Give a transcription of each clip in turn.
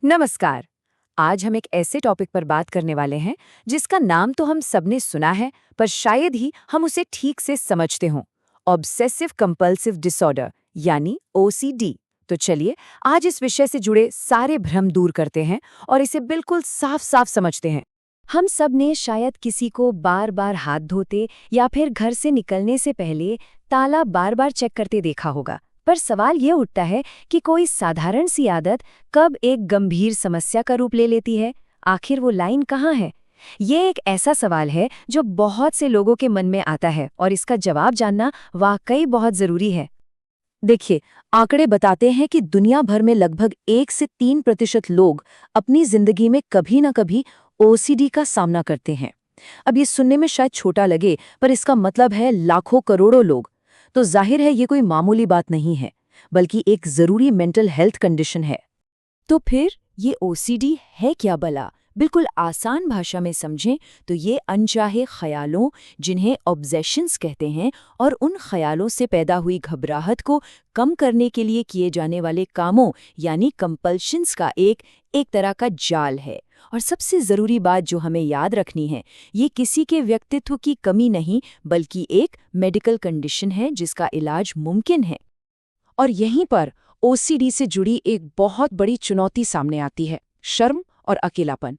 नमस्कार। आज हम एक ऐसे टॉपिक पर बात करने वाले हैं जिसका नाम तो हम सबने सुना है, पर शायद ही हम उसे ठीक से समझते हों। ऑब्सेसिव कंपल्सिव डिसऑर्डर यानी ओसीडी। तो चलिए आज इस विषय से जुड़े सारे भ्रम दूर करते हैं और इसे बिल्कुल साफ साफ समझते हैं। हम सब ने शायद किसी को बार बार हाथ धोते या फिर घर से निकलने से पहले ताला बार बार चेक करते देखा होगा। पर सवाल ये उठता है कि कोई साधारण सी आदत कब एक गंभीर समस्या का रूप ले लेती है। आखिर वो लाइन कहाँ है? ये एक ऐसा सवाल है जो बहुत से लोगों के मन में आता है और इसका जवाब जानना वाकई बहुत जरूरी है। देखिए, आंकड़े बताते हैं कि दुनिया भर में लगभग 1 से 3% लोग अपनी जिंदगी में कभी न कभी ओसीडी का सामना करते हैं। अब ये सुनने में शायद छोटा लगे, पर इसका मतलब है लाखों करोड़ों लोग। तो जाहिर है ये कोई मामूली बात नहीं है, बल्कि एक जरूरी मेंटल हेल्थ कंडीशन है। तो फिर ये ओसीडी है क्या भला? बिल्कुल आसान भाषा में समझें तो ये अनचाहे ख्यालों, जिन्हें ऑब्सेशंस कहते हैं, और उन ख्यालों से पैदा हुई घबराहट को कम करने के लिए किए जाने वाले कामों यानी कंपल्शंस का एक तरह का जाल है। और सबसे ज़रूरी बात जो हमें याद रखनी है, ये किसी के व्यक्तित्व की कमी नहीं, बल्कि एक मेडिकल कंडीशन है जिसका इलाज मुमकिन है। और यहीं पर ओसीडी से जुड़ी एक बहुत बड़ी चुनौती सामने आती है, शर्म और अकेलापन।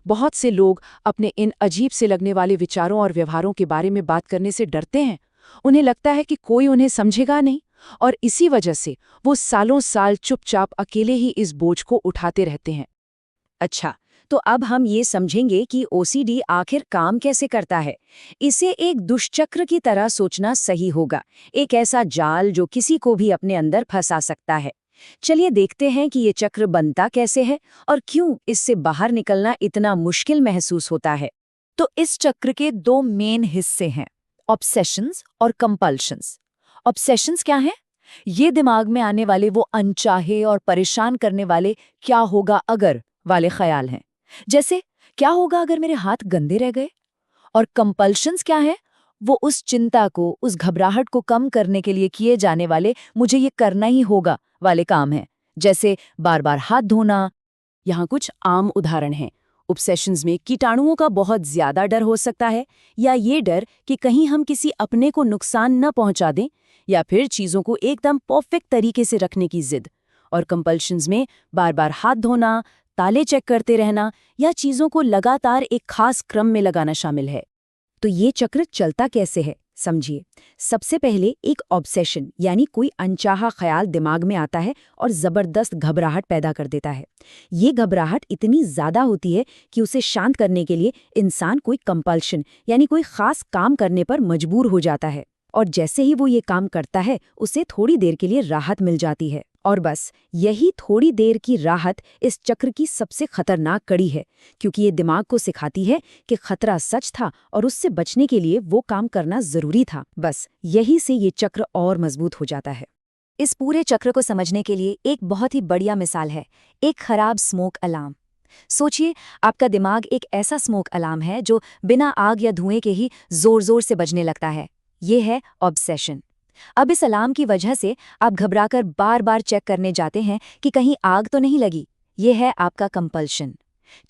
बहुत से लोग अपने इन अजीब से लगने वाले विचारों और व्यवहारों के बारे में बात करने से डरते हैं। उन्हें लगता है कि कोई उन्हें समझेगा नहीं, और इसी वजह से वो सालों साल चुपचाप अकेले ही इस बोझ को उठाते रहते हैं। अच्छा, तो अब हम ये समझेंगे कि ओसीडी आखिर काम कैसे करता है। इसे एक दुष्चक्र की तरह सोचना सही होगा, एक ऐसा जाल जो किसी को भी अपने अंदर फंसा सकता है। चलिए देखते हैं कि ये चक्र बनता कैसे है और क्यों इससे बाहर निकलना इतना मुश्किल महसूस होता है। तो इस चक्र के दो मेन हिस्से हैं, ऑब्सेशंस और कंपल्शंस। ऑब्सेशंस क्या है? ये दिमाग में आने वाले वो अनचाहे और परेशान करने वाले क्या होगा अगर वाले ख्याल हैं। जैसे, क्या होगा अगर मेरे हाथ गंदे रह गए? और कंपल्शंस क्या है? वो उस चिंता को, उस घबराहट को कम करने के लिए किए जाने वाले मुझे ये करना ही होगा वाले काम हैं। जैसे बार बार हाथ धोना। यहाँ कुछ आम उदाहरण हैं। ऑब्सेशंस में कीटाणुओं का बहुत ज्यादा डर हो सकता है, या ये डर कि कहीं हम किसी अपने को नुकसान न पहुंचा दें, या फिर चीजों को एकदम परफेक्ट तरीके से रखने की जिद। और कंपल्शंस में बार बार हाथ धोना, ताले चेक करते रहना, या चीजों को लगातार एक खास क्रम में लगाना शामिल है। तो ये चक्र चलता कैसे है, समझिए। सबसे पहले एक ऑब्सेशन यानी कोई अनचाहा ख्याल दिमाग में आता है और जबरदस्त घबराहट पैदा कर देता है। ये घबराहट इतनी ज्यादा होती है कि उसे शांत करने के लिए इंसान कोई कंपल्शन यानी कोई खास काम करने पर मजबूर हो जाता है। और जैसे ही वो ये काम करता है, उसे थोड़ी देर के लिए राहत मिल जाती है। और बस यही थोड़ी देर की राहत इस चक्र की सबसे खतरनाक कड़ी है, क्योंकि ये दिमाग को सिखाती है कि खतरा सच था और उससे बचने के लिए वो काम करना जरूरी था। बस यही से ये चक्र और मजबूत हो जाता है। इस पूरे चक्र को समझने के लिए एक बहुत ही बढ़िया मिसाल है, एक खराब स्मोक अलार्म। सोचिए, आपका दिमाग एक ऐसा स्मोक अलार्म है जो बिना आग या धुएं के ही जोर जोर से बजने लगता है। ये है ऑब्सेशन। अब इस अलार्म की वजह से आप घबराकर बार बार चेक करने जाते हैं कि कहीं आग तो नहीं लगी। ये है आपका कंपल्शन।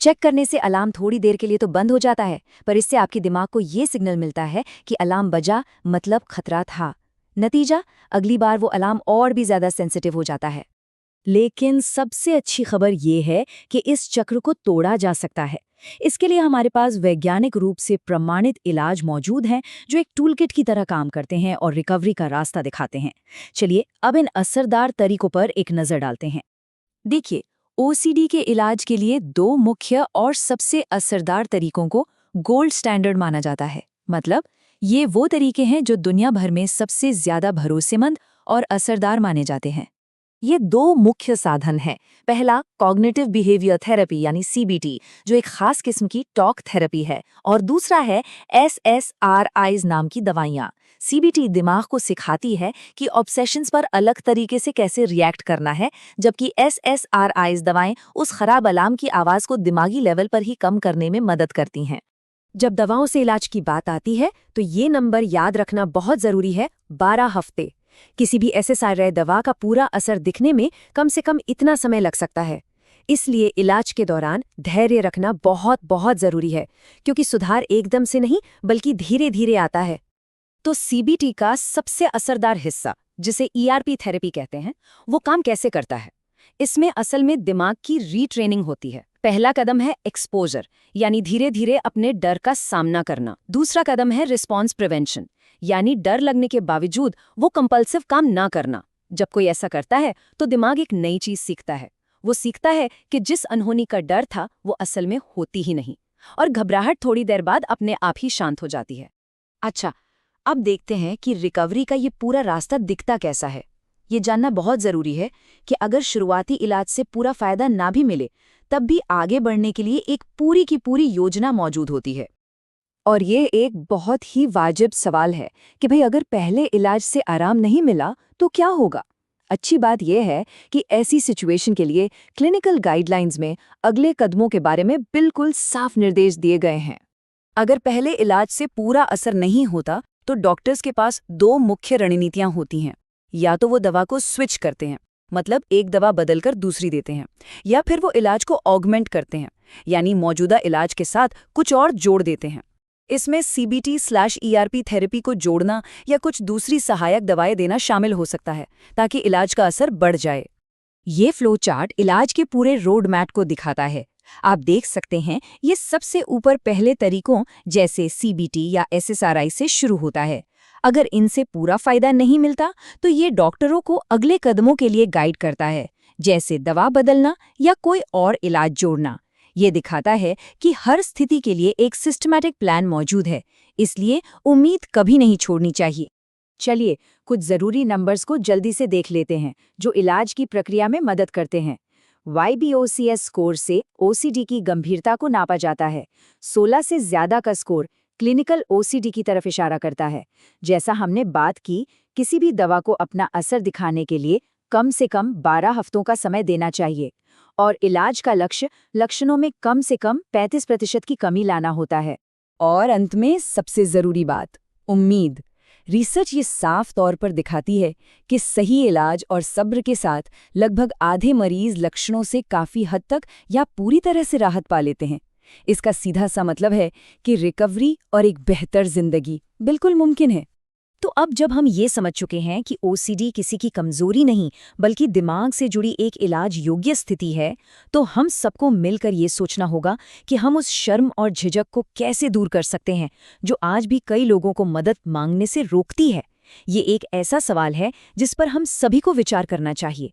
चेक करने से अलार्म थोड़ी देर के लिए तो बंद हो जाता है, पर इससे आपके दिमाग को ये सिग्नल मिलता है कि अलार्म बजा, मतलब खतरा था। नतीजा, अगली बार वो अलार्म और भी ज्यादा सेंसिटिव हो जाता है। लेकिन सबसे अच्छी खबर ये है कि इस चक्र को तोड़ा जा सकता है। इसके लिए हमारे पास वैज्ञानिक रूप से प्रमाणित इलाज मौजूद हैं जो एक टूलकिट की तरह काम करते हैं और रिकवरी का रास्ता दिखाते हैं। चलिए अब इन असरदार तरीकों पर एक नज़र डालते हैं। देखिए, ओसीडी के इलाज के लिए दो मुख्य और सबसे असरदार तरीकों को गोल्ड स्टैंडर्ड माना जाता है। मतलब ये वो तरीके हैं जो दुनिया भर में सबसे ज्यादा भरोसेमंद और असरदार माने जाते हैं। ये दो मुख्य साधन हैं। पहला कॉग्निटिव बिहेवियर थेरेपी यानी सीबीटी, जो एक खास किस्म की टॉक थेरेपी है, और दूसरा है एसएसआरआईज नाम की दवाइयाँ। सीबीटी दिमाग को सिखाती है कि ऑब्सेशंस पर अलग तरीके से कैसे रिएक्ट करना है, जबकि एसएसआरआईज दवाएं उस खराब अलार्म की आवाज़ को दिमागी लेवल पर ही कम करने में मदद करती हैं। जब दवाओं से इलाज की बात आती है तो ये नंबर याद रखना बहुत ज़रूरी है, 12 हफ्ते। किसी भी एसएसआरआई दवा का पूरा असर दिखने में कम से कम इतना समय लग सकता है। इसलिए इलाज के दौरान धैर्य रखना बहुत बहुत जरूरी है, क्योंकि सुधार एकदम से नहीं बल्कि धीरे धीरे आता है। तो सीबीटी का सबसे असरदार हिस्सा, जिसे ईआरपी थेरेपी कहते हैं, वो काम कैसे करता है? इसमें असल में दिमाग की रीट्रेनिंग होती है। पहला कदम है एक्सपोजर, यानी धीरे धीरे अपने डर का सामना करना। दूसरा कदम है रिस्पॉन्स प्रिवेंशन, यानी डर लगने के बावजूद वो कंपल्सिव काम ना करना। जब कोई ऐसा करता है तो दिमाग एक नई चीज सीखता है। वो सीखता है कि जिस अनहोनी का डर था वो असल में होती ही नहीं, और घबराहट थोड़ी देर बाद अपने आप ही शांत हो जाती है। अच्छा, अब देखते हैं कि रिकवरी का ये पूरा रास्ता दिखता कैसा है। ये जानना बहुत जरूरी है कि अगर शुरुआती इलाज से पूरा फायदा ना भी मिले, तब भी आगे बढ़ने के लिए एक पूरी की पूरी योजना मौजूद होती है। और ये एक बहुत ही वाजिब सवाल है कि भाई अगर पहले इलाज से आराम नहीं मिला तो क्या होगा। अच्छी बात यह है कि ऐसी सिचुएशन के लिए क्लिनिकल गाइडलाइंस में अगले कदमों के बारे में बिल्कुल साफ निर्देश दिए गए हैं। अगर पहले इलाज से पूरा असर नहीं होता तो डॉक्टर्स के पास दो मुख्य रणनीतियां होती हैं। या तो वो दवा को स्विच करते हैं, मतलब एक दवा बदलकर दूसरी देते हैं, या फिर वो इलाज को ऑगमेंट करते हैं, यानी मौजूदा इलाज के साथ कुछ और जोड़ देते हैं। इसमें सीबीटी/ईआरपी थेरेपी को जोड़ना या कुछ दूसरी सहायक दवाएं देना शामिल हो सकता है, ताकि इलाज का असर बढ़ जाए। ये फ्लो चार्ट इलाज के पूरे रोड मैप को दिखाता है। आप देख सकते हैं, ये सबसे ऊपर पहले तरीकों जैसे सीबीटी या एसएसआरआई से शुरू होता है। अगर इनसे पूरा फायदा नहीं मिलता तो ये डॉक्टरों को अगले कदमों के लिए गाइड करता है, जैसे दवा बदलना या कोई और इलाज जोड़ना। ये दिखाता है कि हर स्थिति के लिए एक सिस्टमैटिक प्लान मौजूद है, इसलिए उम्मीद कभी नहीं छोड़नी चाहिए। चलिए कुछ ज़रूरी नंबर्स को जल्दी से देख लेते हैं जो इलाज की प्रक्रिया में मदद करते हैं। YBOCS स्कोर से OCD की गंभीरता को नापा जाता है। 16 से ज़्यादा का स्कोर क्लिनिकल OCD की तरफ इशारा करता है। जैसा हमने बात की, किसी भी दवा को अपना असर दिखाने के लिए कम से कम 12 हफ्तों का समय देना चाहिए, और इलाज का लक्ष्य लक्षणों में कम से कम 35% की कमी लाना होता है। और अंत में सबसे ज़रूरी बात, उम्मीद। रिसर्च ये साफ तौर पर दिखाती है कि सही इलाज और सब्र के साथ लगभग आधे मरीज लक्षणों से काफ़ी हद तक या पूरी तरह से राहत पा लेते हैं। इसका सीधा सा मतलब है कि रिकवरी और एक बेहतर जिंदगी बिल्कुल मुमकिन है। तो अब जब हम ये समझ चुके हैं कि OCD किसी की कमजोरी नहीं बल्कि दिमाग से जुड़ी एक इलाज योग्य स्थिति है, तो हम सबको मिलकर ये सोचना होगा कि हम उस शर्म और झिझक को कैसे दूर कर सकते हैं जो आज भी कई लोगों को मदद मांगने से रोकती है। ये एक ऐसा सवाल है जिस पर हम सभी को विचार करना चाहिए।